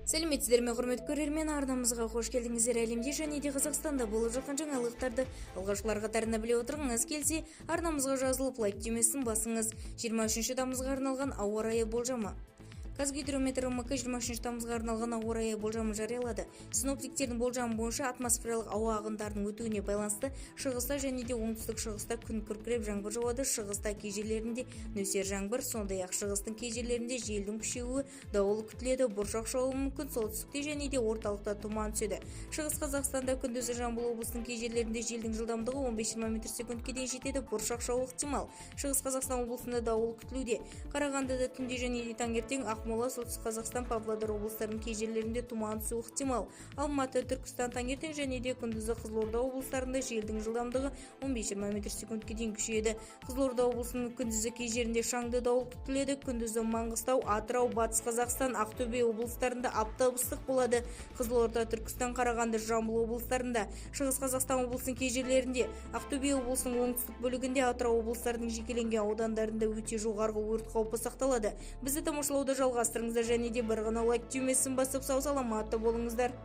Сәлеметсіздер ме, құрметті көрермен, арнамызға қош келдіңіздер. Әлемде және де Қазақстанда болып жатқан жаңалықтарды алғашқылар қатарына біле отырғыңыз келсе, арнамызға жазылып лайк түймесін басыңыз. 23 тамызға арналған ауа райы болжамы. Қазгидрометр МК 23 тамызға арналған ауа райы болжамы жариялады. Синоптиктердің болжамы бойынша атмосфералық ауа ағындарының өтуіне байланысты шығыста және де оңтүстік шығыста күн күркіреп жаңбыр жауады. Шығыста кей жерлерінде нөсер жаңбыр, сондай-ақ шығыстың кей жерлерінде желдің күшеюі, дауыл күтіледі. Бұршақ жаууы мүмкін. Солтүстікте және де орталықта тұман түседі. Шығыс Қазақстанда күндіз Жамбыл облысының кей жерлерінде желдің жылдамдығы 15-20 метр/секундке дейін жетеді. Бұршақ жаууы ықтимал. Шығыс Қазақстан облысында дауыл күтілуде. Қарағандыда түнде және де таңертең Ақмола, солтүстік Қазақстан, Павлодар облыстарының кей жерлерінде тұман түсуі ықтимал. Алматы, Түркістан таңертең және де күндізі Қызылорда облыстарында желдің жылдамдығы 15-20 метр/секундке дейін күшейеді. Қызылорда облысының күндізі кей жерінде шаңды дауыл күтіледі. Күндізі Маңғыстау, Атырау, Батыс Қазақстан, Ақтөбе облыстарында аптап ыстық болады. Қызылорда, Түркістан, Қарағанды, Жамбыл облыстарында, Шығыс Қазақстан облысының кей жерлерінде, Ақтөбе облысының оңтүстік бөлігінде, Атырау облыстарының жекеленген аудандарында өте жоғарғы өрт қаупі сақталады. Бізді тамашалауды жалғастырыңыздар және де бір ғана лайк түймесін басып сау саламатты болыңыздар.